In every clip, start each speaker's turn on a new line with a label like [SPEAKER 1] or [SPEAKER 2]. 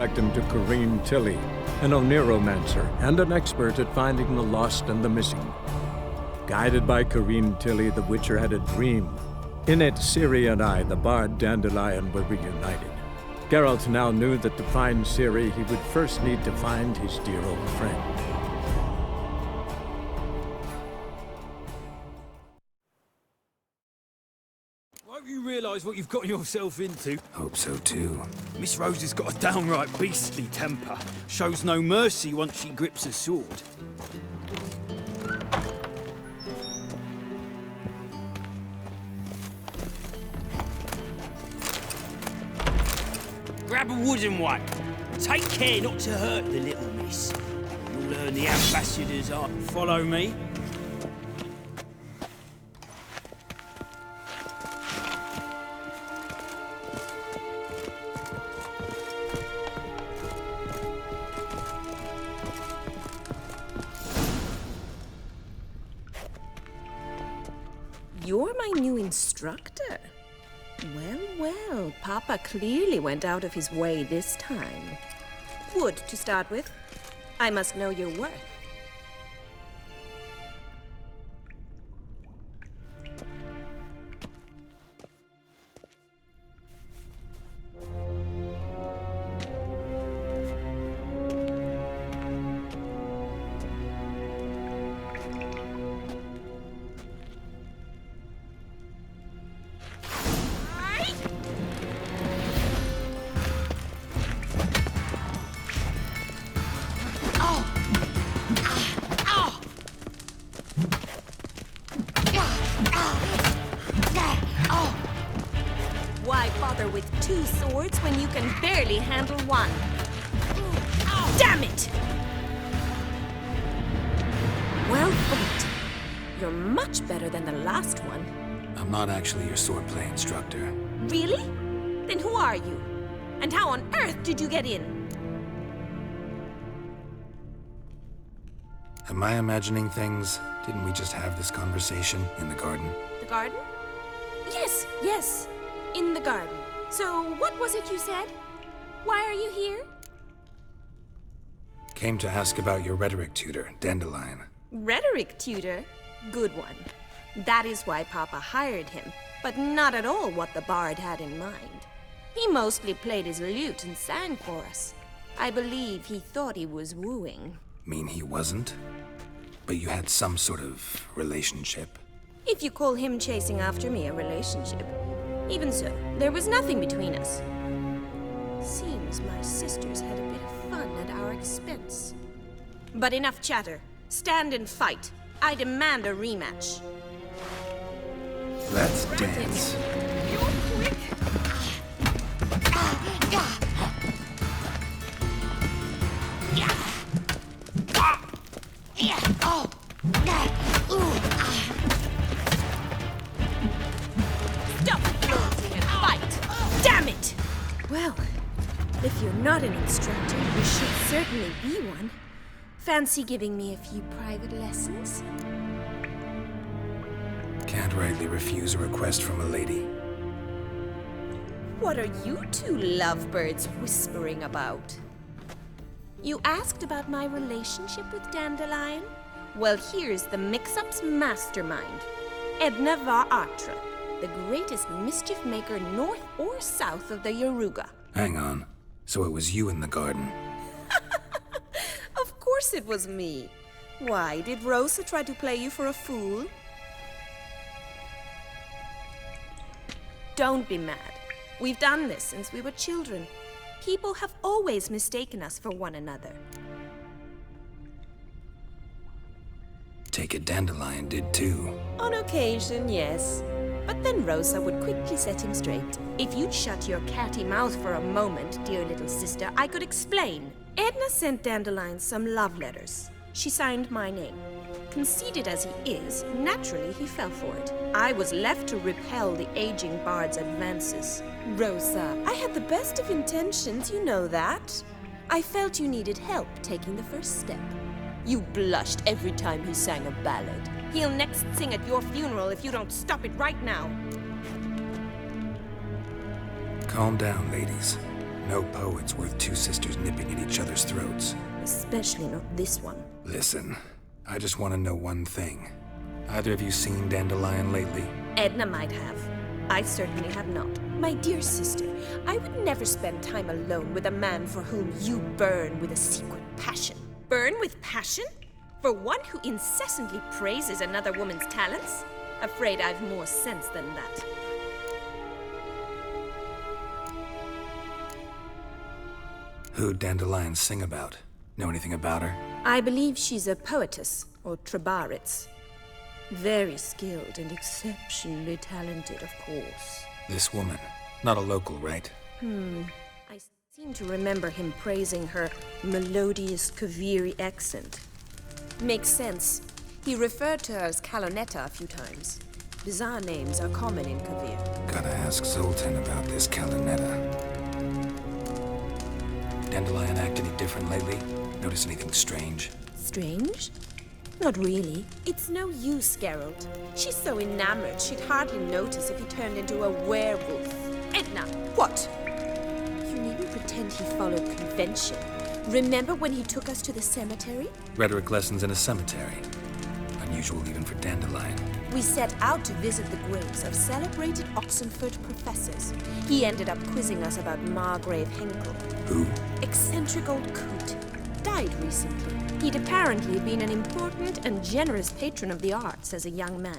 [SPEAKER 1] Direct him to Corrine Tilly, an Oniromancer and an expert at finding the lost and the missing. Guided by Corrine Tilly, the Witcher had a dream. In it, Ciri and I, the bard Dandelion, were reunited. Geralt now knew that to find Ciri, he would first need to find his dear old friend.
[SPEAKER 2] Hope you realise what you've got yourself into.
[SPEAKER 3] Hope so too.
[SPEAKER 2] Miss Rose has got a downright beastly temper. Shows no mercy once she grips a sword. Grab a wooden one. Take care not to hurt the little miss. You'll learn the ambassador's art. Follow me.
[SPEAKER 4] You're my new instructor. Well, Papa clearly went out of his way this time. Wood, to start with. I must know your worth. Why bother with two swords when you can barely handle one? Damn it! Well fought. You're much better than the last one.
[SPEAKER 3] I'm not actually your swordplay instructor.
[SPEAKER 4] Really? Then who are you? And how on earth did you get in?
[SPEAKER 3] Am I imagining things? Didn't we just have this conversation in the garden?
[SPEAKER 4] The garden? Yes. In the garden. So, what was it you said? Why are you here?
[SPEAKER 3] Came to ask about your rhetoric tutor, Dandelion.
[SPEAKER 4] Rhetoric tutor? Good one. That is why Papa hired him, but not at all what the bard had in mind. He mostly played his lute and sang for us. I believe he thought he was wooing.
[SPEAKER 3] Mean he wasn't? But you had some sort of relationship.
[SPEAKER 4] If you call him chasing after me a relationship. Even so, there was nothing between us. Seems my sisters had a bit of fun at our expense. But enough chatter. Stand and fight. I demand a rematch.
[SPEAKER 3] Let's dance.
[SPEAKER 4] Stop flaunting and fight! Damn it! Well, if you're not an instructor, you should certainly be one. Fancy giving me a few private lessons?
[SPEAKER 3] Can't rightly refuse a request from a lady.
[SPEAKER 4] What are you two lovebirds whispering about? You asked about my relationship with Dandelion? Well, here's the mix-up's mastermind. Edna var Atra, the greatest mischief maker north or south of the Yaruga.
[SPEAKER 3] Hang on. So it was you in the garden?
[SPEAKER 4] Of course it was me. Why, did Rosa try to play you for a fool? Don't be mad. We've done this since we were children. People have always mistaken us for one another.
[SPEAKER 3] Take it Dandelion did too.
[SPEAKER 4] On occasion, yes. But then Rosa would quickly set him straight. If you'd shut your catty mouth for a moment, dear little sister, I could explain. Edna sent Dandelion some love letters. She signed my name. Conceited as he is, naturally he fell for it. I was left to repel the aging bard's advances. Rosa, I had the best of intentions, you know that. I felt you needed help taking the first step. You blushed every time he sang a ballad. He'll next sing at your funeral if you don't stop it right now.
[SPEAKER 3] Calm down, ladies. No poet's worth two sisters nipping at each other's throats.
[SPEAKER 4] Especially not this one.
[SPEAKER 3] Listen, I just want to know one thing. Either of you seen Dandelion lately?
[SPEAKER 4] Edna might have. I certainly have not. My dear sister, I would never spend time alone with a man for whom you burn with a secret passion. Burn with passion? For one who incessantly praises another woman's talents? Afraid I've more sense than that.
[SPEAKER 3] Who'd Dandelion sing about? Know anything about her?
[SPEAKER 4] I believe she's a poetess, or Trebaritz. Very skilled and exceptionally talented, of course.
[SPEAKER 3] This woman. Not a local, right?
[SPEAKER 4] I seem to remember him praising her melodious Kaviri accent. Makes sense. He referred to her as Kalonetta a few times. Bizarre names are common in Kavir.
[SPEAKER 3] Gotta ask Zoltan about this Kalonetta. Dandelion act any different lately? Notice anything strange?
[SPEAKER 4] Strange? Not really. It's no use, Geralt. She's so enamored she'd hardly notice if he turned into a werewolf. Edna! What? You needn't pretend he followed convention. Remember when he took us to the cemetery?
[SPEAKER 3] Rhetoric lessons in a cemetery. Unusual even for Dandelion.
[SPEAKER 4] We set out to visit the graves of celebrated Oxenford professors. He ended up quizzing us about Margrave Henkel.
[SPEAKER 3] Who?
[SPEAKER 4] Eccentric old coot. Died recently. He'd apparently been an important and generous patron of the arts as a young man.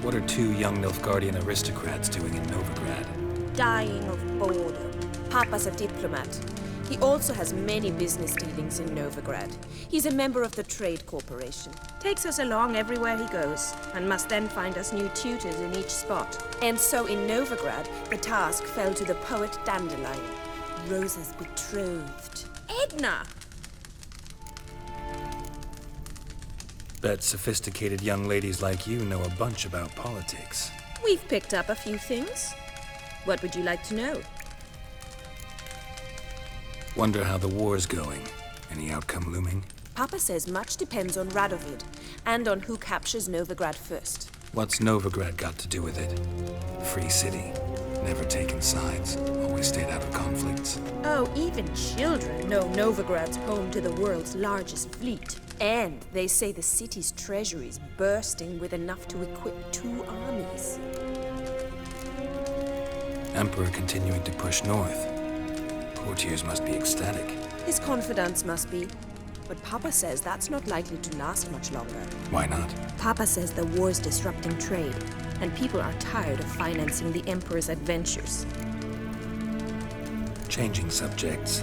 [SPEAKER 3] What are two young Nilfgaardian aristocrats doing in Novigrad?
[SPEAKER 4] Dying of boredom. Papa's a diplomat. He also has many business dealings in Novigrad. He's a member of the Trade Corporation. Takes us along everywhere he goes, and must then find us new tutors in each spot. And so in Novigrad, the task fell to the poet Dandelion, Rosa's betrothed. Edna!
[SPEAKER 3] Bet sophisticated young ladies like you know a bunch about politics.
[SPEAKER 4] We've picked up a few things. What would you like to know?
[SPEAKER 3] Wonder how the war's going. Any outcome looming?
[SPEAKER 4] Papa says much depends on Radovid, and on who captures Novigrad first.
[SPEAKER 3] What's Novigrad got to do with it? Free city. Never taken sides. Always stayed out of conflicts.
[SPEAKER 4] Oh, even children know Novigrad's home to the world's largest fleet. And they say the city's treasury's bursting with enough to equip 2 armies.
[SPEAKER 3] Emperor continuing to push north. Courtiers must be ecstatic.
[SPEAKER 4] His confidants must be. But Papa says that's not likely to last much longer.
[SPEAKER 3] Why not?
[SPEAKER 4] Papa says the war's disrupting trade, and people are tired of financing the Emperor's adventures.
[SPEAKER 3] Changing subjects.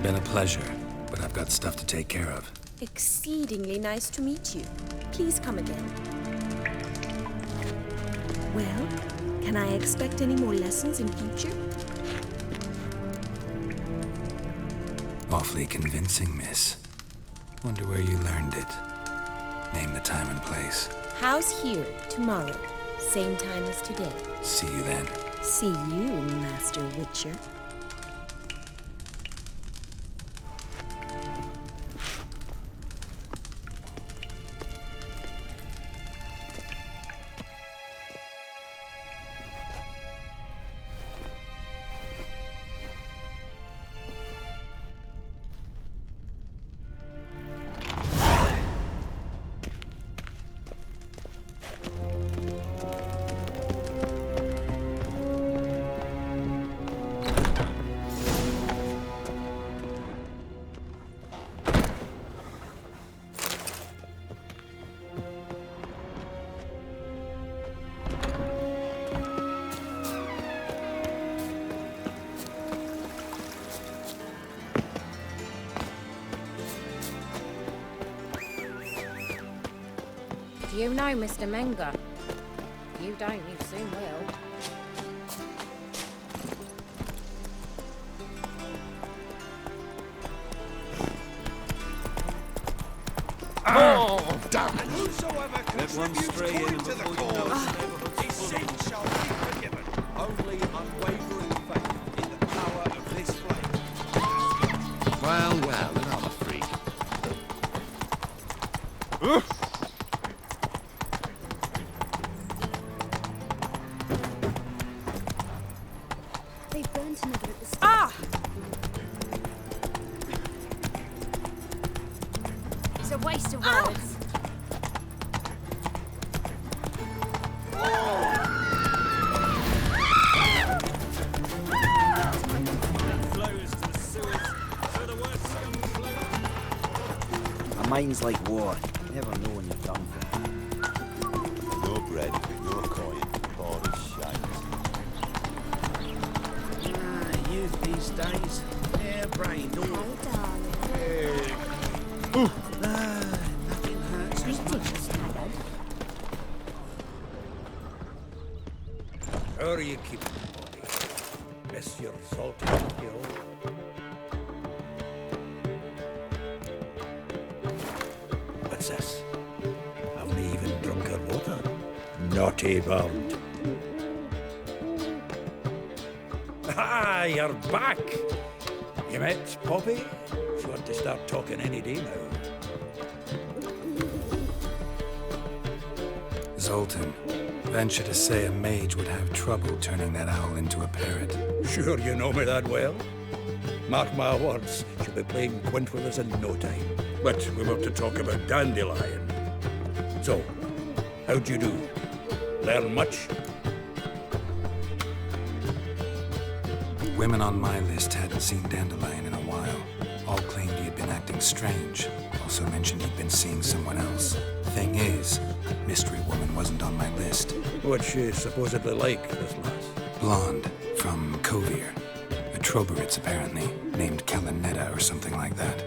[SPEAKER 3] Been a pleasure, but I've got stuff to take care of.
[SPEAKER 4] Exceedingly nice to meet you. Please come again. Well, can I expect any more lessons in future?
[SPEAKER 3] Awfully convincing, miss. Wonder where you learned it. Name the time and place.
[SPEAKER 4] House here, tomorrow. Same time as today.
[SPEAKER 3] See you then.
[SPEAKER 4] See you, Master Witcher.
[SPEAKER 5] Do you know Mr. Menger? If you don't, you soon will.
[SPEAKER 6] Oh, damn it!
[SPEAKER 2] Whosoever
[SPEAKER 6] Let one
[SPEAKER 2] contributes
[SPEAKER 6] stray in
[SPEAKER 2] coin to the
[SPEAKER 6] before you know
[SPEAKER 2] cause,
[SPEAKER 6] it.
[SPEAKER 2] his sin shall be forgiven. Only unwavering faith in the power of this flame.
[SPEAKER 6] Well, well, another freak.
[SPEAKER 7] sent another at the start.
[SPEAKER 4] Ah!
[SPEAKER 7] It's a waste of words.
[SPEAKER 2] Flows to the sewers, so the worst scum flows.
[SPEAKER 8] A mind's like water. You never know when you're done for.
[SPEAKER 6] No bread, no coin, all is shite.
[SPEAKER 8] Youth these days. Hairbrained, all.
[SPEAKER 7] Oh, darling.
[SPEAKER 8] Nothing hurts as much as
[SPEAKER 2] How are you keeping the body? Miss your salty kill. What's this? Haven't even drunk her water. Naughty bird. Ah, you're back. You met Poppy? She want to start talking any day now.
[SPEAKER 3] Zoltan, venture to say a mage would have trouble turning that owl into a parrot.
[SPEAKER 2] Sure you know me that well. Mark my words, she'll be playing quint with us in no time. But we were to talk about Dandelion. So, how'd you do? Learn much?
[SPEAKER 3] Women on my list hadn't seen Dandelion in a while. All claimed he had been acting strange. Also mentioned he'd been seeing someone else. Thing is, Mystery Woman wasn't on my list.
[SPEAKER 2] What's she supposedly like, this lass?
[SPEAKER 3] Blonde, from Kovir. A Troberitz, apparently, named Kalanetta or something like that.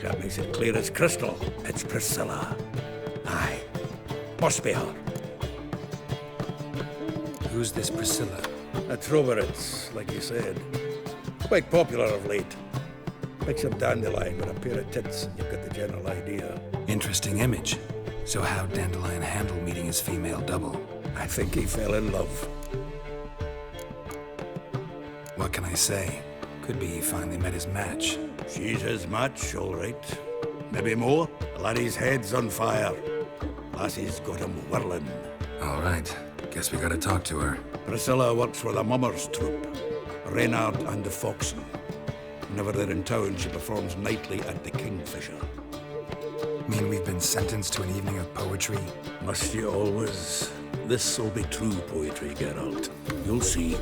[SPEAKER 2] That makes it clear as crystal. It's Priscilla. Aye. Must be her.
[SPEAKER 3] Who's this Priscilla?
[SPEAKER 2] A Troberitz, like you said. Quite popular of late. Picture Dandelion with a pair of tits, and you've got the general idea.
[SPEAKER 3] Interesting image. So how'd Dandelion handle meeting his female double?
[SPEAKER 2] I think he fell in love.
[SPEAKER 3] What can I say? Could be he finally met his match.
[SPEAKER 2] She's his match, all right. Maybe more. The laddie's head's on fire. Lassie's got him whirling.
[SPEAKER 3] All right. Guess we gotta talk to her.
[SPEAKER 2] Priscilla works for the Mummers troupe. Reynard and the Foxen. Whenever they're in town, she performs nightly at the Kingfisher.
[SPEAKER 3] Mean we've been sentenced to an evening of poetry?
[SPEAKER 2] Must you always? This'll be true poetry, Geralt. You'll see.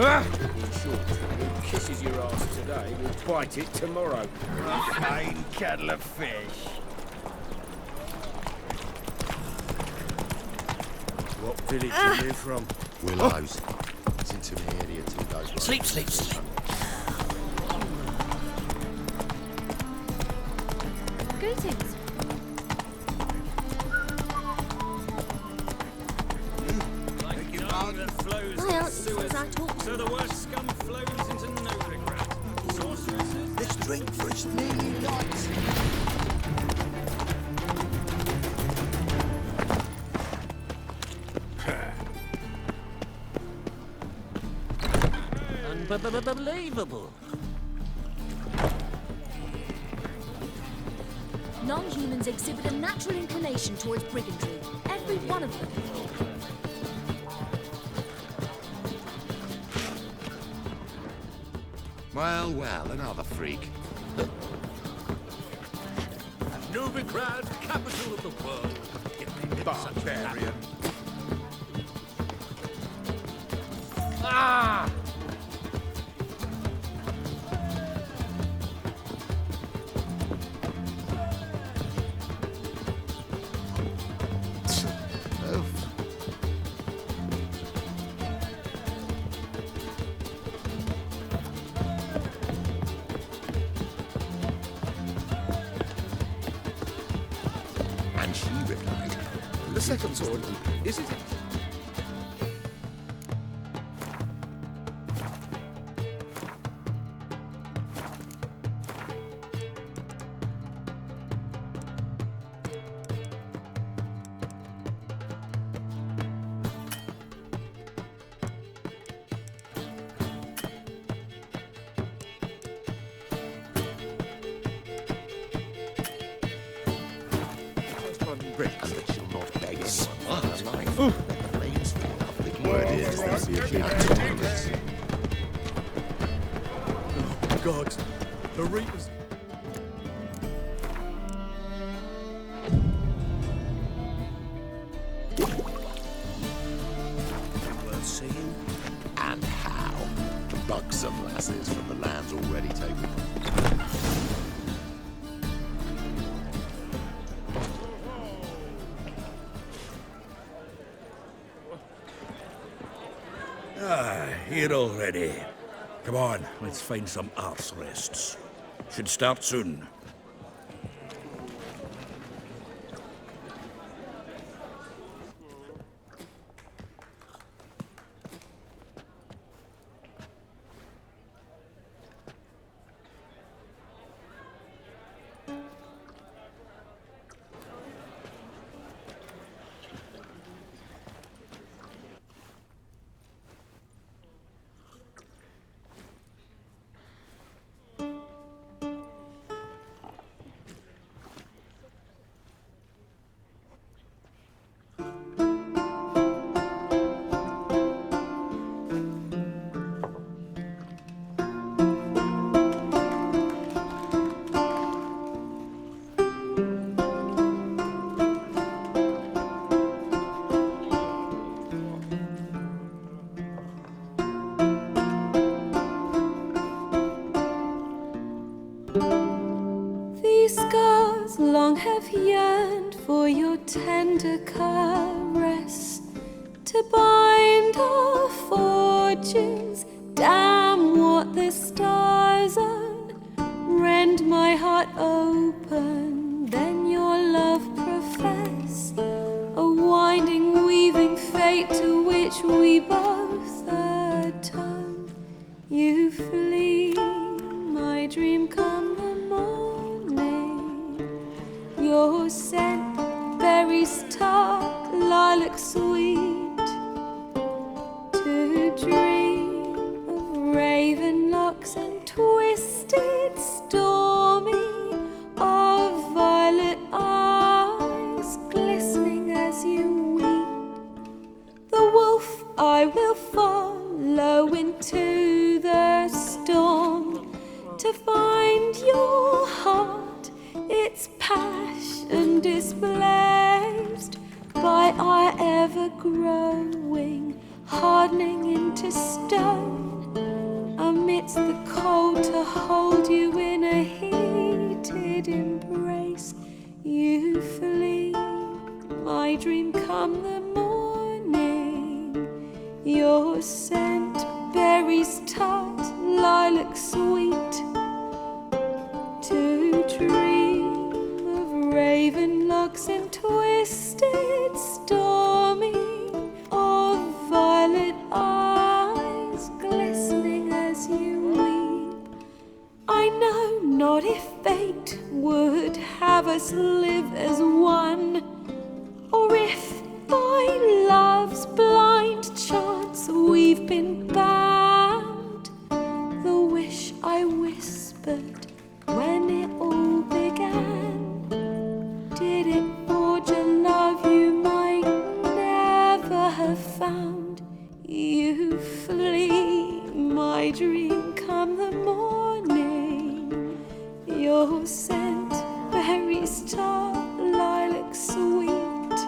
[SPEAKER 9] In short, who kisses your ass today will bite it tomorrow. A fine kettle of fish. What village are you from?
[SPEAKER 6] Willows. It's into the area 2 days later.
[SPEAKER 8] Sleep, sleep, sleep.
[SPEAKER 7] Greetings.
[SPEAKER 4] My aunt says I talk.
[SPEAKER 2] So the worst scum flows into Novigrad. Sorceresses.
[SPEAKER 6] This drink for its nearly night.
[SPEAKER 8] Unbelievable.
[SPEAKER 7] Non-humans exhibit a natural inclination towards brigandry. Every one of them.
[SPEAKER 6] Well, well, another freak.
[SPEAKER 9] Novigrad, capital of the world. Barbarian. Ah!
[SPEAKER 6] And she replied,
[SPEAKER 9] The second sword, is it?
[SPEAKER 6] trick, and that she'll not beg anyone for her life. Let the flames fall off. The word is there'll be a big tournament.
[SPEAKER 10] Oh, God. The Reapers...
[SPEAKER 2] Worth seeing?
[SPEAKER 6] And how? Buxom lasses from the lands already taken.
[SPEAKER 2] Here already. Come on, let's find some arse rests. Should start soon.
[SPEAKER 11] These scars long have yearned for your tender caress, to bind our fortunes. Damn what the stars own. Rend my heart open, then your love profess, a winding, weaving fate to which we both atone. You flee, my dream come the morning. Your scent, berries tart, lilac sweet, to dream of raven locks and twisted, stormy, of violet eyes glistening as you weep. The wolf I will follow into the storm, to find your heart, its passion displaced by our ever-growing, hardening into stone, amidst the cold to hold you in a heated embrace. You flee, my dream come the morning, your scent, berries tart, lilac sweet, to dream of raven locks and twisted, stormy, of violet eyes glistening as you weep. I know not if fate would have us live as one, or if by love's blind chance we've been bound. The wish I whispered when it all began, did it forge a love you might never have found? You flee, my dream come the morning, your scent, berries tart, lilac sweet,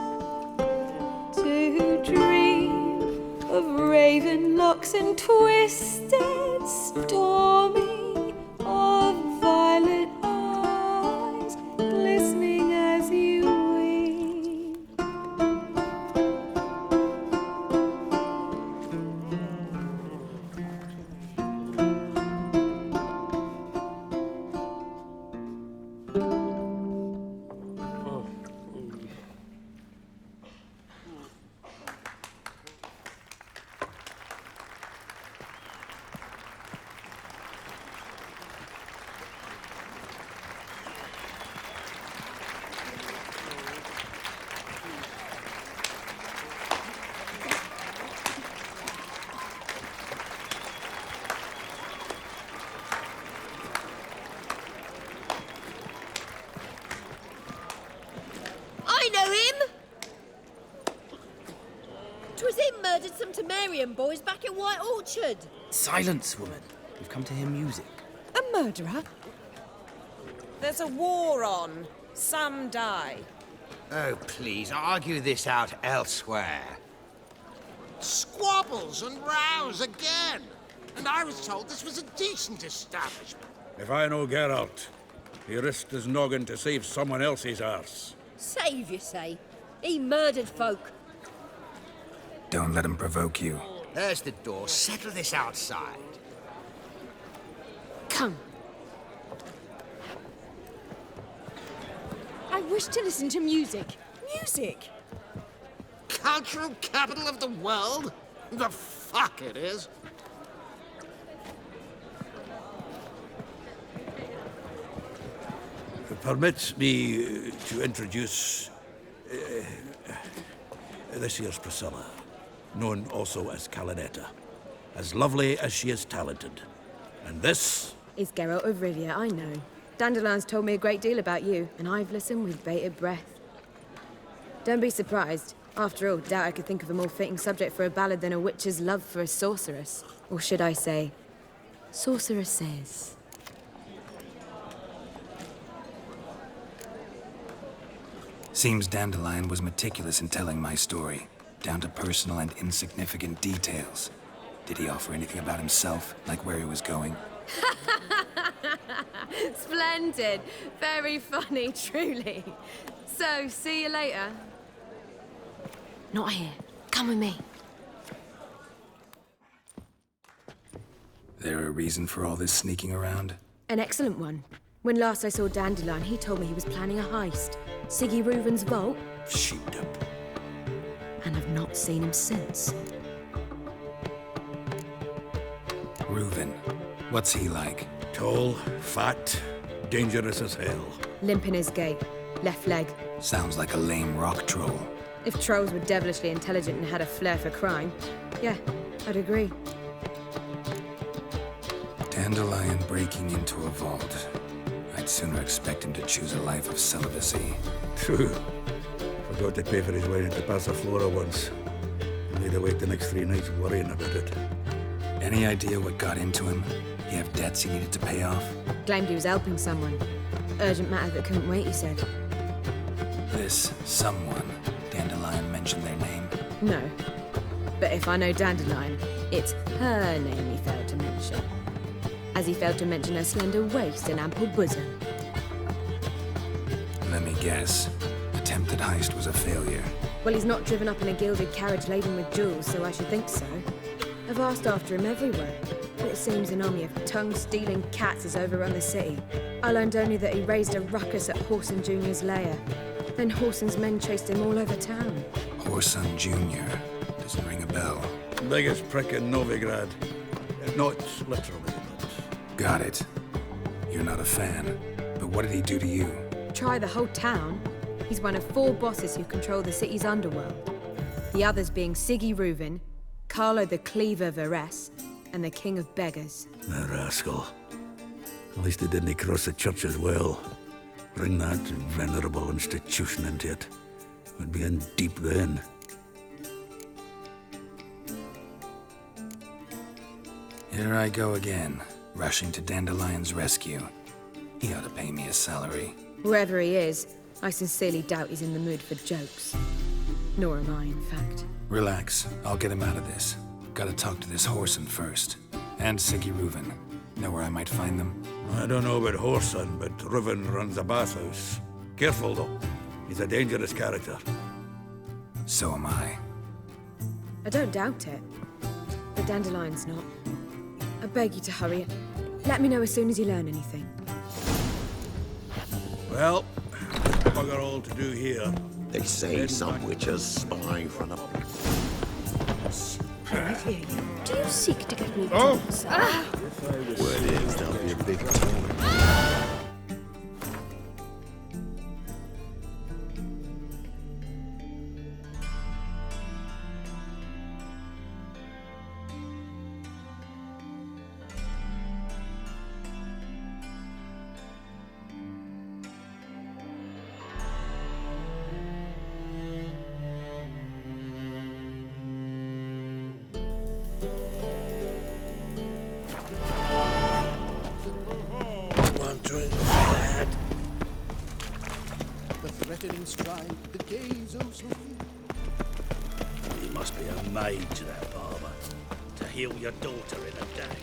[SPEAKER 11] to dream of raven locks and twisted, stormy, of violet eyes glistening as you weep.
[SPEAKER 12] Aryan boys back at White Orchard.
[SPEAKER 8] Silence, woman. We've come to hear music.
[SPEAKER 11] A murderer?
[SPEAKER 4] There's a war on. Some die.
[SPEAKER 13] Oh, please, argue this out elsewhere. Squabbles and rows again! And I was told this was a decent establishment.
[SPEAKER 2] If I know Geralt, he risked his noggin to save someone else's arse.
[SPEAKER 12] Save, you say? He murdered folk.
[SPEAKER 3] Don't let him provoke you.
[SPEAKER 13] There's the door. Settle this outside.
[SPEAKER 11] Come. I wish to listen to music. Music?
[SPEAKER 13] Cultural capital of the world? The fuck it is.
[SPEAKER 2] Permit me to introduce this here's Priscilla, known also as Calinetta. As lovely as she is talented. And this
[SPEAKER 11] Is Geralt of Rivia, I know. Dandelion's told me a great deal about you, and I've listened with bated breath. Don't be surprised. After all, doubt I could think of a more fitting subject for a ballad than a witch's love for a sorceress. Or should I say, sorceresses.
[SPEAKER 3] Seems Dandelion was meticulous in telling my story, down to personal and insignificant details. Did he offer anything about himself, like where he was going?
[SPEAKER 11] Splendid. Very funny, truly. So, see you later. Not here. Come with me.
[SPEAKER 3] There a reason for all this sneaking around?
[SPEAKER 11] An excellent one. When last I saw Dandelion, he told me he was planning a heist. Siggy Reuven's vault.
[SPEAKER 2] sheepdom.
[SPEAKER 11] And I've not seen him since.
[SPEAKER 3] Reuven. What's he like?
[SPEAKER 2] Tall, fat, dangerous as hell.
[SPEAKER 11] Limp in his gait. Left leg.
[SPEAKER 3] Sounds like a lame rock troll.
[SPEAKER 11] If trolls were devilishly intelligent and had a flair for crime, yeah, I'd agree.
[SPEAKER 3] Dandelion breaking into a vault. I'd sooner expect him to choose a life of celibacy.
[SPEAKER 2] True. Forgot to pay for his wine at the Passiflora once. He made her wait the next 3 nights worrying about it.
[SPEAKER 3] Any idea what got into him? He have debts he needed to pay off?
[SPEAKER 11] Claimed he was helping someone. Urgent matter that couldn't wait, he said.
[SPEAKER 3] This someone, Dandelion mentioned their name?
[SPEAKER 11] No. But if I know Dandelion, it's her name he failed to mention. As he failed to mention her slender waist and ample bosom.
[SPEAKER 3] Let me guess. Attempted heist was a failure.
[SPEAKER 11] Well, he's not driven up in a gilded carriage laden with jewels, so I should think so. I've asked after him everywhere, but it seems an army of tongue-stealing cats has overrun the city. I learned only that he raised a ruckus at Whoreson Jr.'s lair. Then Whoreson's men chased him all over town.
[SPEAKER 3] Whoreson Jr. Doesn't ring a bell.
[SPEAKER 2] Biggest prick in Novigrad. Not literally, but...
[SPEAKER 3] Got it. You're not a fan. But what did he do to you?
[SPEAKER 11] Try the whole town. He's one of 4 bosses who control the city's underworld. The others being Siggy Reuven, Carlo the Cleaver Varese, and the King of Beggars.
[SPEAKER 2] The rascal. At least he didn't cross the church as well. Bring that venerable institution into it. We'd be in deep then.
[SPEAKER 3] Here I go again, rushing to Dandelion's rescue. He ought to pay me a salary.
[SPEAKER 11] Wherever he is, I sincerely doubt he's in the mood for jokes. Nor am I, in fact.
[SPEAKER 3] Relax, I'll get him out of this. Gotta talk to this Whoreson first. And Siggy Reuven. Know where I might find them?
[SPEAKER 2] I don't know about Whoreson, but Reuven runs a bathhouse. Careful, though. He's a dangerous character.
[SPEAKER 3] So am I.
[SPEAKER 11] I don't doubt it. But Dandelion's not. I beg you to hurry. Let me know as soon as you learn anything.
[SPEAKER 2] Well, bugger all to do here.
[SPEAKER 6] They say some witches spy for the...
[SPEAKER 7] Do you seek to get me
[SPEAKER 6] Oh!
[SPEAKER 7] sir?
[SPEAKER 6] Word is there'll be a big tournament. and strike the gaze oh so few.
[SPEAKER 2] He must be a mage, that barber, to heal your daughter in a day.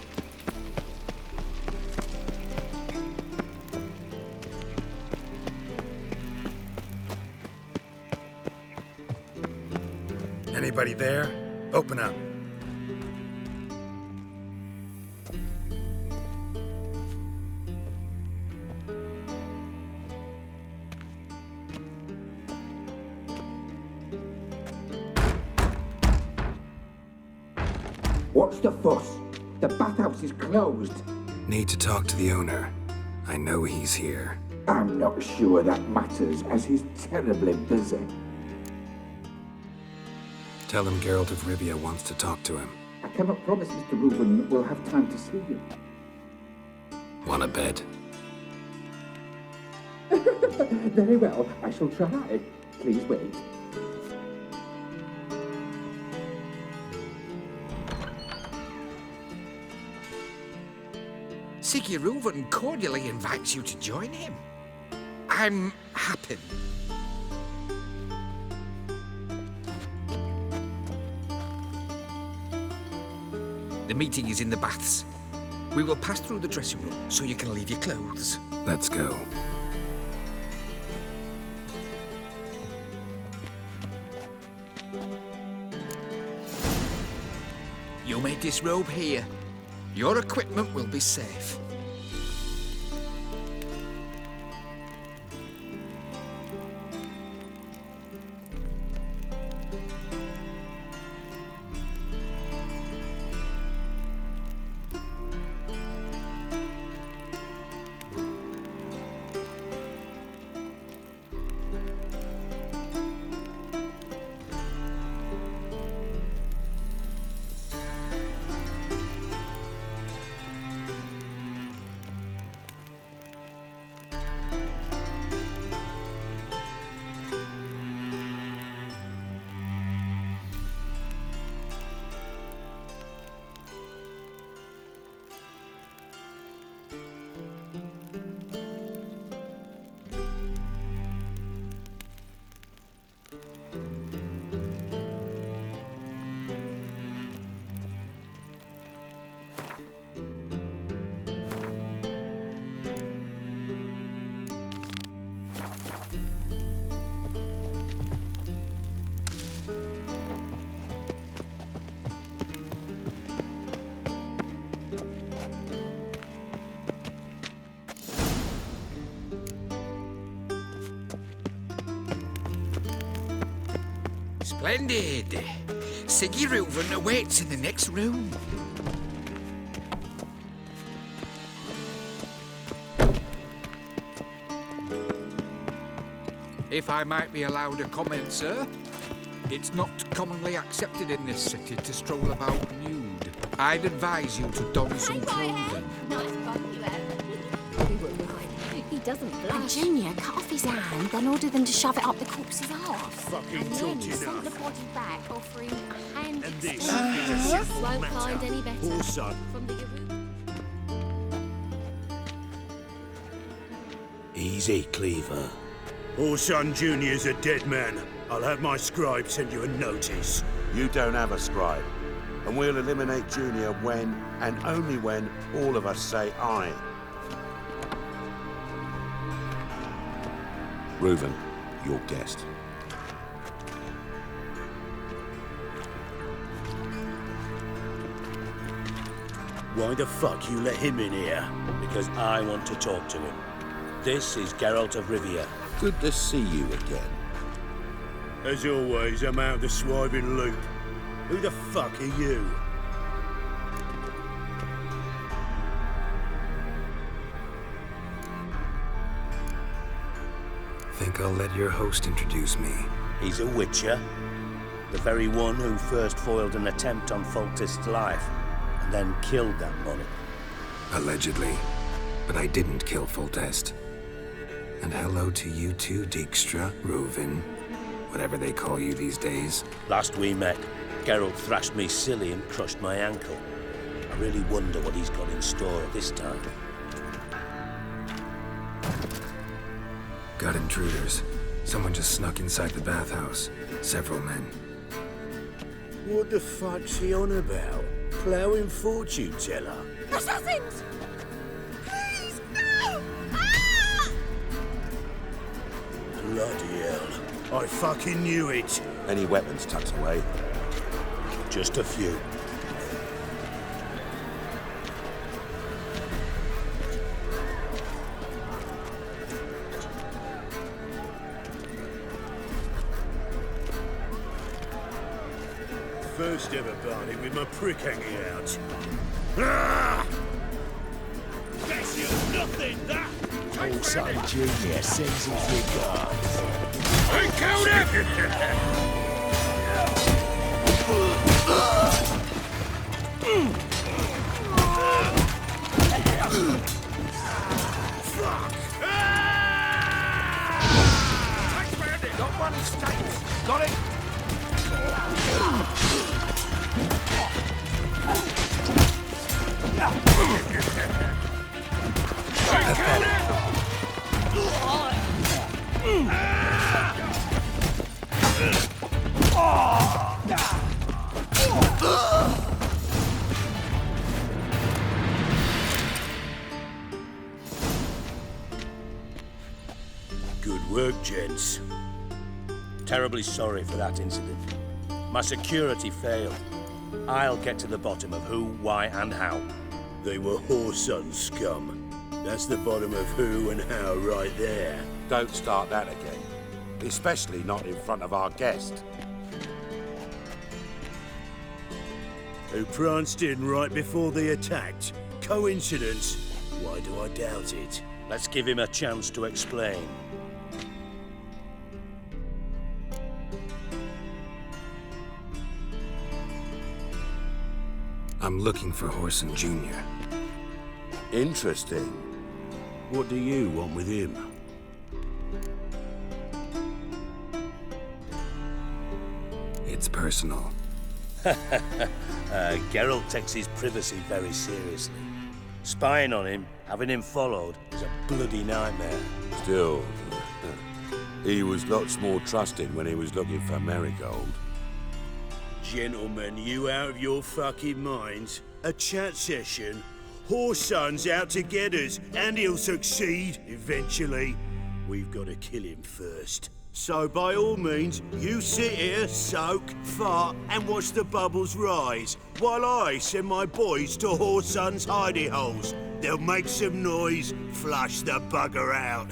[SPEAKER 3] Anybody there? Open up.
[SPEAKER 14] What's the fuss? The bathhouse is closed.
[SPEAKER 3] Need to talk to the owner. I know he's here.
[SPEAKER 14] I'm not sure that matters, as he's terribly busy.
[SPEAKER 3] Tell him Geralt of Rivia wants to talk to him.
[SPEAKER 14] I cannot promise Mr. Reuben will have time to see you.
[SPEAKER 3] Want a bed?
[SPEAKER 14] Very well, I shall try. Please wait.
[SPEAKER 15] Siggy Reuven cordially invites you to join him. I'm happy. The meeting is in the baths. We will pass through the dressing room so you can leave your clothes.
[SPEAKER 3] Let's go.
[SPEAKER 15] You may disrobe here. Your equipment will be safe. Splendid! Siggy Reuven awaits in the next room. If I might be allowed a comment, sir, it's not commonly accepted in this city to stroll about nude. I'd advise you to don some clothing.
[SPEAKER 7] Nice bum you have.
[SPEAKER 5] We were right. He doesn't blush.
[SPEAKER 7] And Junior cut off his hand, then ordered them to shove it up the corpse's arse.
[SPEAKER 2] Fucking
[SPEAKER 7] and then
[SPEAKER 2] talking
[SPEAKER 7] sent
[SPEAKER 2] enough.
[SPEAKER 7] the body back, offering a hand
[SPEAKER 2] And this
[SPEAKER 7] extension.
[SPEAKER 2] is a civil
[SPEAKER 7] Won't
[SPEAKER 2] matter.
[SPEAKER 7] find any better.
[SPEAKER 2] Poor son.
[SPEAKER 7] From the Yaru.
[SPEAKER 2] Easy, Cleaver. Orson Jr.'s a dead man. I'll have my scribe send you a notice.
[SPEAKER 6] You don't have a scribe. And we'll eliminate Junior when, and only when, all of us say aye. Reuven, your guest.
[SPEAKER 16] Why the fuck you let him in here? Because I want to talk to him. This is Geralt of Rivia.
[SPEAKER 6] Good to see you again.
[SPEAKER 2] As always, I'm out of the swiving loop. Who the fuck are you?
[SPEAKER 3] Think I'll let your host introduce me.
[SPEAKER 16] He's a witcher. The very one who first foiled an attempt on Foltest's life, and then killed that monarch.
[SPEAKER 3] Allegedly. But I didn't kill Foltest. And hello to you too, Dijkstra, Reuven, whatever they call you these days.
[SPEAKER 16] Last we met, Geralt thrashed me silly and crushed my ankle. I really wonder what he's got in store this time.
[SPEAKER 3] Got intruders. Someone just snuck inside the bathhouse. Several men.
[SPEAKER 2] What the fuck's he on about? Ploughing fortune teller?
[SPEAKER 7] Assassins! Please, no! Ah!
[SPEAKER 2] Bloody hell. I fucking knew it.
[SPEAKER 6] Any weapons tucked away?
[SPEAKER 16] Just a few.
[SPEAKER 2] First ever party with my prick hanging out. Ah! That's you nothing, that!
[SPEAKER 6] Also, Junior sends his regards.
[SPEAKER 2] I killed him! Fuck!
[SPEAKER 9] Got one in states. Got it?
[SPEAKER 2] Good work, gents.
[SPEAKER 16] Terribly sorry for that incident. My security failed. I'll get to the bottom of who, why, and how.
[SPEAKER 2] They were Whoreson scum. That's the bottom of who and how right there.
[SPEAKER 6] Don't start that again. Especially not in front of our guest.
[SPEAKER 2] Who pranced in right before they attacked. Coincidence? Why do I doubt it?
[SPEAKER 16] Let's give him a chance to explain.
[SPEAKER 3] I'm looking for Whoreson Jr.
[SPEAKER 2] Interesting. What do you want with him?
[SPEAKER 3] It's personal.
[SPEAKER 16] Geralt takes his privacy very seriously. Spying on him, having him followed, is a bloody nightmare.
[SPEAKER 6] Still, he was lots more trusting when he was looking for Marigold.
[SPEAKER 2] Gentlemen, you out of your fucking minds? A chat session? Whoreson's out to get us, and he'll succeed eventually. We've got to kill him first. So by all means, you sit here, soak, fart, and watch the bubbles rise, while I send my boys to Whoreson's hidey holes. They'll make some noise, flush the bugger out.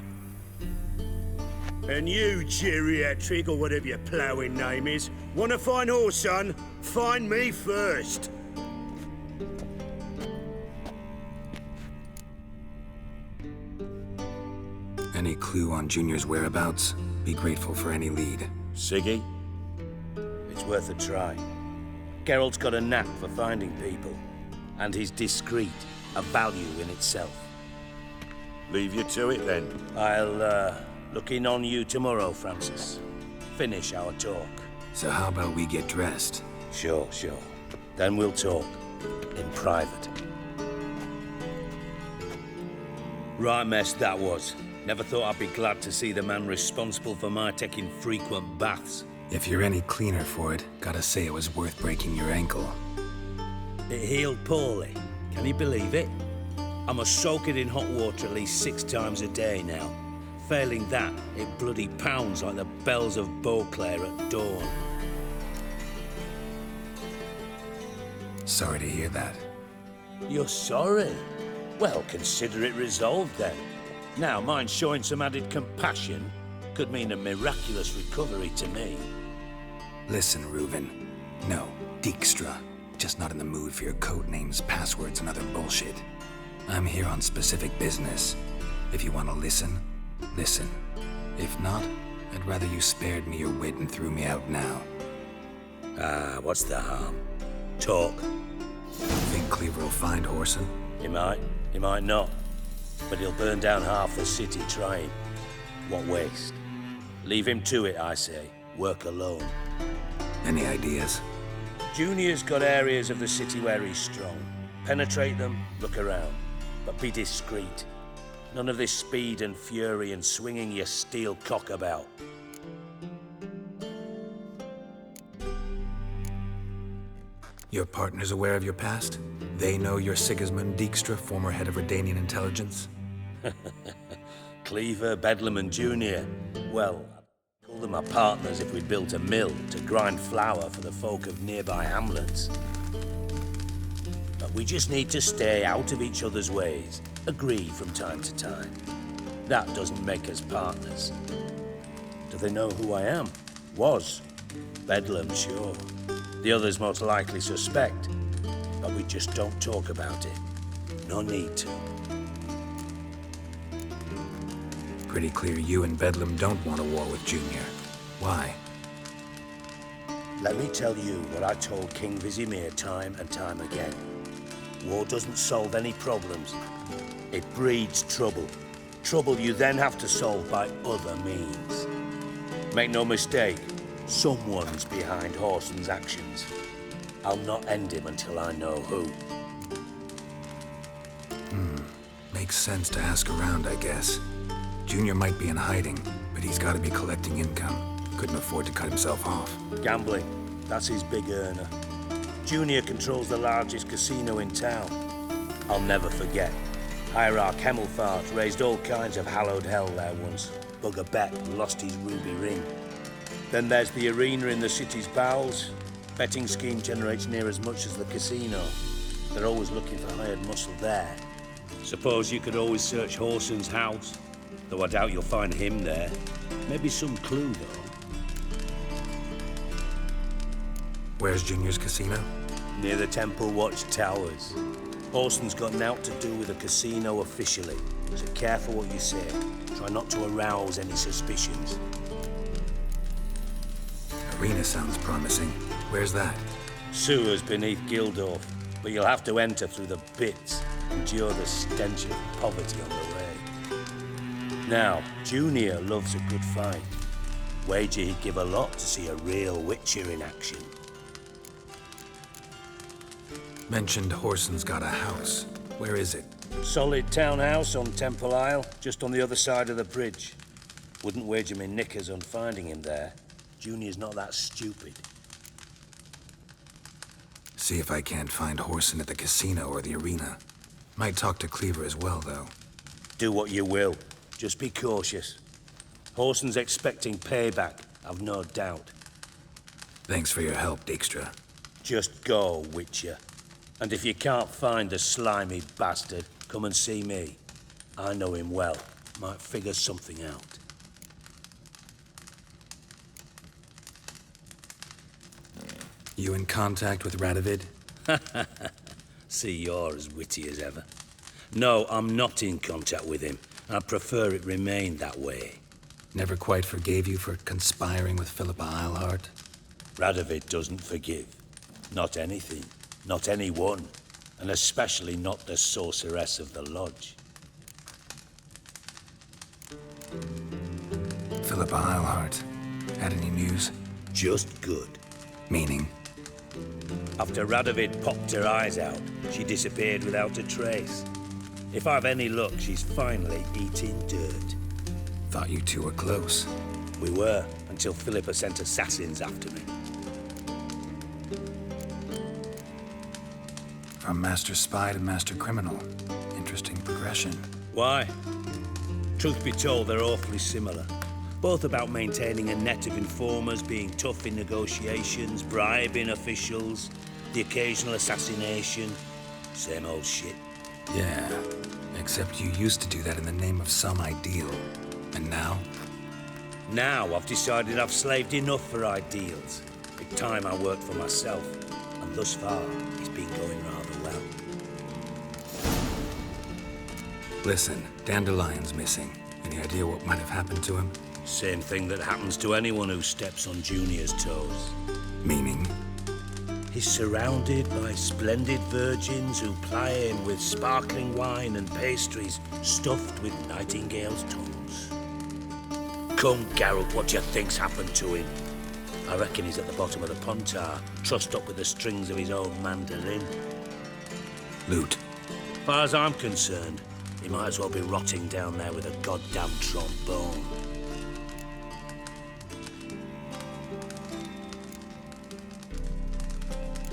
[SPEAKER 2] And you, geriatric, or whatever your ploughing name is, want to find Whoreson? Find me first.
[SPEAKER 3] Any clue on Junior's whereabouts? Be grateful for any lead.
[SPEAKER 16] Siggy? It's worth a try. Geralt's got a knack for finding people. And he's discreet, a value in itself.
[SPEAKER 6] Leave you to it, then.
[SPEAKER 16] I'll, look in on you tomorrow, Francis. Finish our talk.
[SPEAKER 3] So how about we get dressed?
[SPEAKER 16] Sure. Then we'll talk. In private. Right mess that was. Never thought I'd be glad to see the man responsible for my taking frequent baths.
[SPEAKER 3] If you're any cleaner for it, gotta say it was worth breaking your ankle.
[SPEAKER 16] It healed poorly. Can you believe it? I must soak it in hot water at least 6 times a day now. Failing that, it bloody pounds like the bells of Beauclair at dawn.
[SPEAKER 3] Sorry to hear that.
[SPEAKER 16] You're sorry? Well, consider it resolved then. Now, mind showing some added compassion could mean a miraculous recovery to me.
[SPEAKER 3] Listen, Reuven. No, Dijkstra. Just not in the mood for your code names, passwords, and other bullshit. I'm here on specific business. If you want to listen, listen. If not, I'd rather you spared me your wit and threw me out now.
[SPEAKER 16] What's the harm? Talk.
[SPEAKER 3] Think Cleaver will find Whoreson?
[SPEAKER 16] He might not. But he'll burn down half the city trying. What waste? Leave him to it, I say. Work alone.
[SPEAKER 3] Any ideas?
[SPEAKER 16] Junior's got areas of the city where he's strong. Penetrate them, look around. But be discreet. None of this speed and fury and swinging your steel cock about.
[SPEAKER 3] Your partner's aware of your past? They know you're Sigismund Dijkstra, former head of Redanian intelligence?
[SPEAKER 16] Cleaver, Bedlam and Junior. Well, I'd call them my partners if we'd built a mill to grind flour for the folk of nearby hamlets. But we just need to stay out of each other's ways, agree from time to time. That doesn't make us partners. Do they know who I am? Was. Bedlam, sure. The others most likely suspect, but we just don't talk about it. No need to.
[SPEAKER 3] Pretty clear you and Bedlam don't want a war with Junior. Why?
[SPEAKER 16] Let me tell you what I told King Vizimir time and time again. War doesn't solve any problems. It breeds trouble. Trouble you then have to solve by other means. Make no mistake, someone's behind Whoreson's actions. I'll not end him until I know who.
[SPEAKER 3] Makes sense to ask around, I guess. Junior might be in hiding, but he's got to be collecting income. Couldn't afford to cut himself off.
[SPEAKER 16] Gambling, that's his big earner. Junior controls the largest casino in town. I'll never forget. Hierarch Hemmelfart raised all kinds of hallowed hell there once. Bugger Bet lost his ruby ring. Then there's the arena in the city's bowels. Betting scheme generates near as much as the casino. They're always looking for hired muscle there. Suppose you could always search Whoreson's house, though I doubt you'll find him there. Maybe some clue, though.
[SPEAKER 3] Where's Junior's casino?
[SPEAKER 16] Near the Temple Watch Towers. Whoreson's got naught to do with the casino officially, so careful what you say. Try not to arouse any suspicions.
[SPEAKER 3] Arena sounds promising. Where's that?
[SPEAKER 16] Sewers beneath Gildorf, but you'll have to enter through the pits, endure the stench of poverty on the way. Now, Junior loves a good fight. Wager he'd give a lot to see a real Witcher in action.
[SPEAKER 3] Mentioned Whoreson's got a house. Where is it?
[SPEAKER 16] Solid townhouse on Temple Isle, just on the other side of the bridge. Wouldn't wager me knickers on finding him there. Junior's not that stupid.
[SPEAKER 3] See if I can't find Whoreson at the casino or the arena. Might talk to Cleaver as well, though.
[SPEAKER 16] Do what you will. Just be cautious. Whoreson's expecting payback, I've no doubt.
[SPEAKER 3] Thanks for your help, Dijkstra.
[SPEAKER 16] Just go, Witcher. And if you can't find the slimy bastard, come and see me. I know him well. Might figure something out.
[SPEAKER 3] You in contact with Radovid?
[SPEAKER 16] See, you're as witty as ever. No, I'm not in contact with him. I prefer it remain that way.
[SPEAKER 3] Never quite forgave you for conspiring with Philippa Eilhart?
[SPEAKER 16] Radovid doesn't forgive. Not anything. Not anyone. And especially not the sorceress of the Lodge.
[SPEAKER 3] Philippa Eilhart. Had any news?
[SPEAKER 16] Just good.
[SPEAKER 3] Meaning?
[SPEAKER 16] After Radovid popped her eyes out, she disappeared without a trace. If I've any luck, she's finally eating dirt.
[SPEAKER 3] Thought you two were close.
[SPEAKER 16] We were, until Philippa sent assassins after me.
[SPEAKER 3] From master spy to master criminal. Interesting progression.
[SPEAKER 16] Why? Truth be told, they're awfully similar. Both about maintaining a net of informers, being tough in negotiations, bribing officials, the occasional assassination. Same old shit.
[SPEAKER 3] Yeah, except you used to do that in the name of some ideal. And now?
[SPEAKER 16] Now I've decided I've slaved enough for ideals. Big time I work for myself. And thus far, it's been going rather well.
[SPEAKER 3] Listen, Dandelion's missing. Any idea what might have happened to him?
[SPEAKER 16] Same thing that happens to anyone who steps on Junior's toes.
[SPEAKER 3] Meaning?
[SPEAKER 16] He's surrounded by splendid virgins who ply him with sparkling wine and pastries stuffed with nightingales' tongues. Come, Geralt, what do you think's happened to him? I reckon he's at the bottom of the Pontar, trussed up with the strings of his own mandolin.
[SPEAKER 3] Loot.
[SPEAKER 16] As far as I'm concerned, he might as well be rotting down there with a goddamn trombone.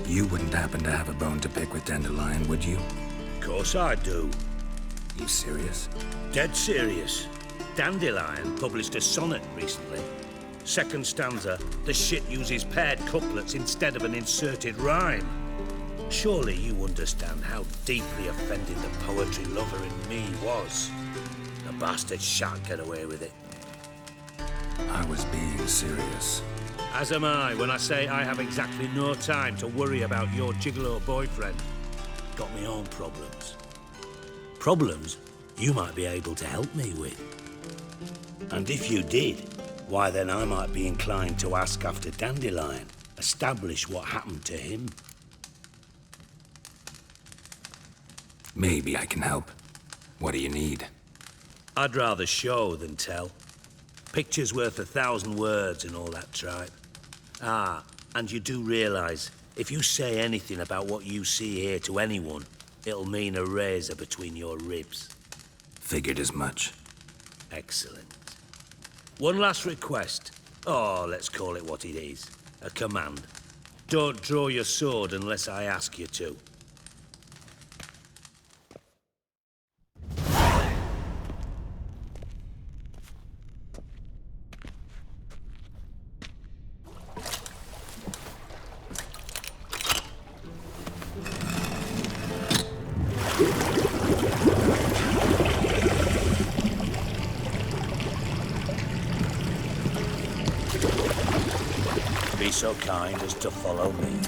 [SPEAKER 3] You wouldn't happen to have a bone to pick with Dandelion, would you?
[SPEAKER 16] Of course I do.
[SPEAKER 3] You serious?
[SPEAKER 16] Dead serious. Dandelion published a sonnet recently. Second stanza, the shit uses paired couplets instead of an inserted rhyme. Surely you understand how deeply offended the poetry lover in me was. The bastard shan't get away with it.
[SPEAKER 3] I was being serious.
[SPEAKER 16] As am I when I say I have exactly no time to worry about your gigolo boyfriend. Got me own problems. Problems you might be able to help me with. And if you did, why then I might be inclined to ask after Dandelion, establish what happened to him.
[SPEAKER 3] Maybe I can help. What do you need?
[SPEAKER 16] I'd rather show than tell. Picture's worth 1,000 words and all that tripe. Ah, and you do realise, if you say anything about what you see here to anyone, it'll mean a razor between your ribs.
[SPEAKER 3] Figured as much.
[SPEAKER 16] Excellent. One last request. Oh, let's call it what it is. A command. Don't draw your sword unless I ask you to. Be so kind as to follow me.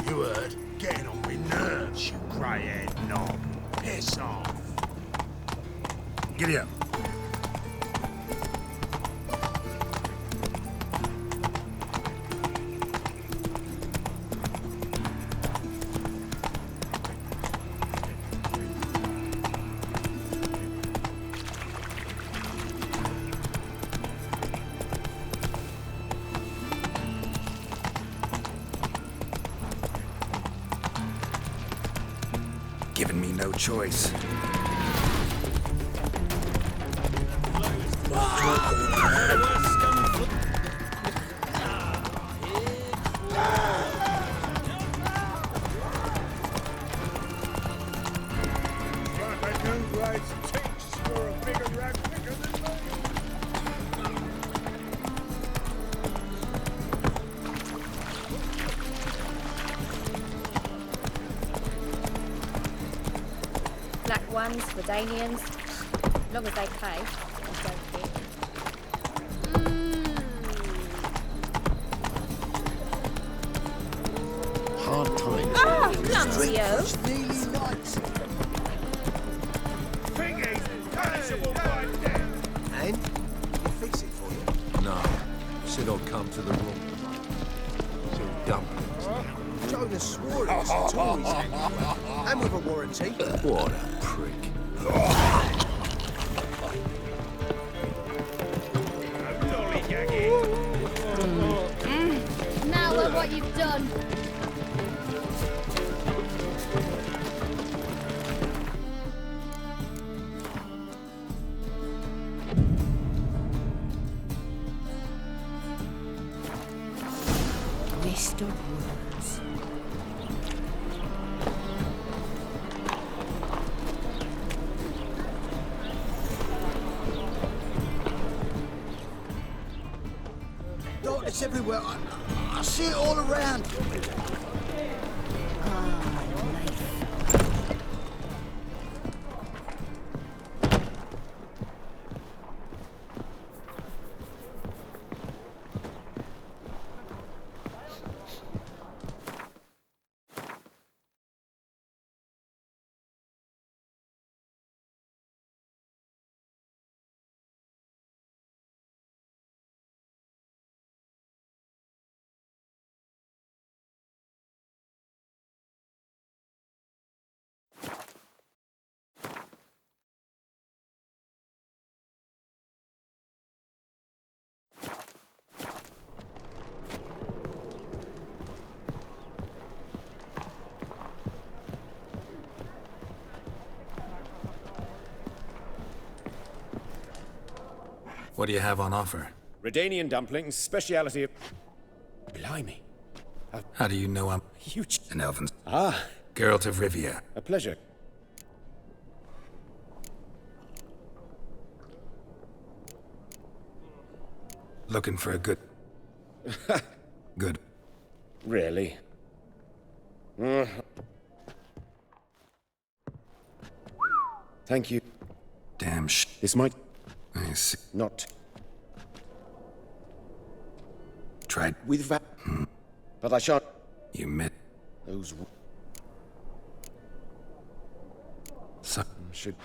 [SPEAKER 9] You heard? Getting on me nerves, you grey-haired knob. Piss off.
[SPEAKER 2] Giddy up.
[SPEAKER 3] Giving me no choice.
[SPEAKER 5] Black ones, Redanians, as long as they pay, I don't care.
[SPEAKER 6] Hard times.
[SPEAKER 4] Ah, Lucio!
[SPEAKER 9] Nearly nights. Thingy! Punishable by death!
[SPEAKER 8] And? You fix it for you?
[SPEAKER 10] No. Said I'll come to the room. So dumplings now.
[SPEAKER 8] Jonas swore it was a toys anyway. And with a warranty.
[SPEAKER 10] What a prick.
[SPEAKER 7] Now look what you've done.
[SPEAKER 12] List of words.
[SPEAKER 8] Darkness everywhere. I see it all around.
[SPEAKER 3] What do you have on offer?
[SPEAKER 9] Redanian dumplings, speciality of... Blimey.
[SPEAKER 3] How do you know I'm
[SPEAKER 9] Huge.
[SPEAKER 3] an elven?
[SPEAKER 9] Ah,
[SPEAKER 3] Geralt of Rivia.
[SPEAKER 9] a pleasure.
[SPEAKER 3] Looking for a good... good...
[SPEAKER 9] Really? Thank you.
[SPEAKER 3] Damn
[SPEAKER 9] This might
[SPEAKER 3] I see.
[SPEAKER 9] not...
[SPEAKER 3] Tried...
[SPEAKER 9] With that. But I shan't...
[SPEAKER 3] You met...
[SPEAKER 9] Those...
[SPEAKER 3] So...
[SPEAKER 9] Should...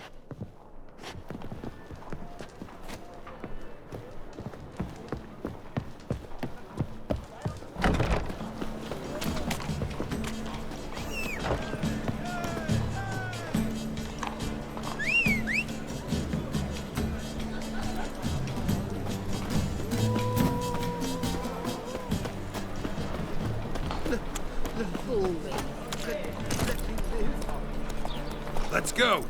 [SPEAKER 2] Let's go.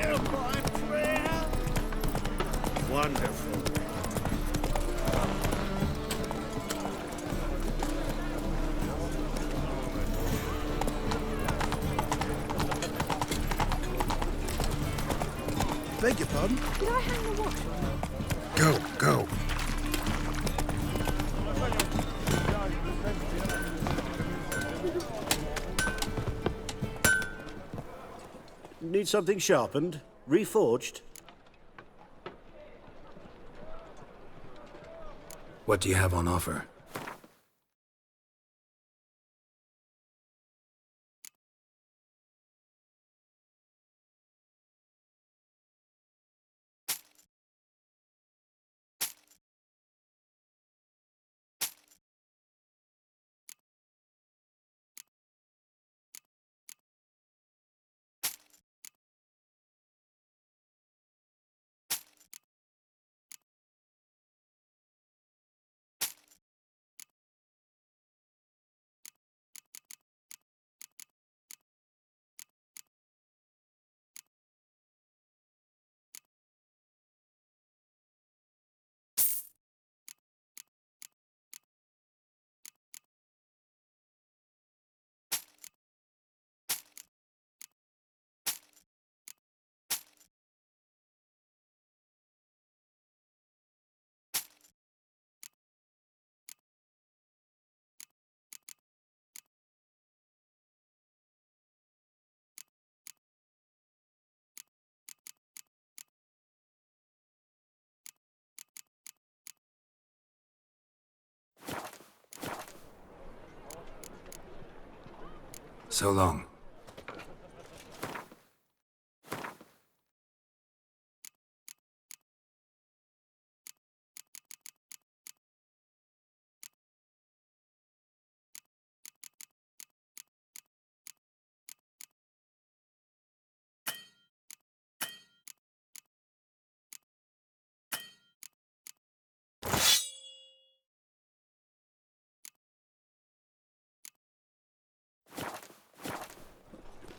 [SPEAKER 13] hear my prayer?
[SPEAKER 9] Wonderful.
[SPEAKER 8] Beg your pardon?
[SPEAKER 11] Did I hang the watch?
[SPEAKER 8] Go, go.
[SPEAKER 17] Need something sharpened? Reforged?
[SPEAKER 3] What do you have on offer? So long.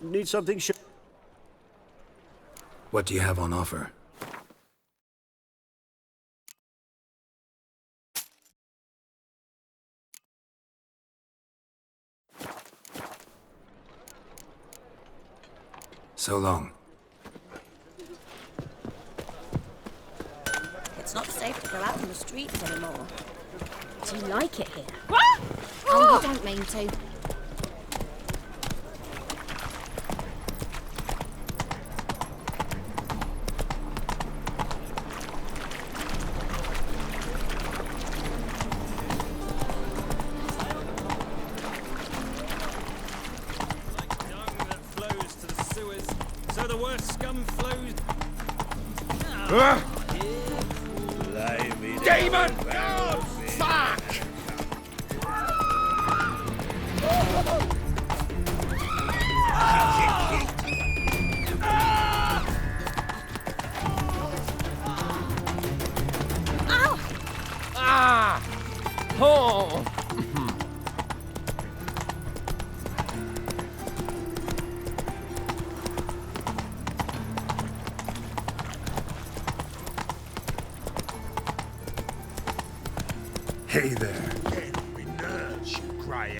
[SPEAKER 17] Need something
[SPEAKER 3] What do you have on offer? So long.
[SPEAKER 4] It's not safe to go out in the streets anymore.
[SPEAKER 11] Do you like it here?
[SPEAKER 5] Oh, you don't mean to.
[SPEAKER 9] So the worst scum flows.
[SPEAKER 13] Demon! Fuck!
[SPEAKER 4] Ow!
[SPEAKER 18] Ah! Oh!
[SPEAKER 8] Hey there.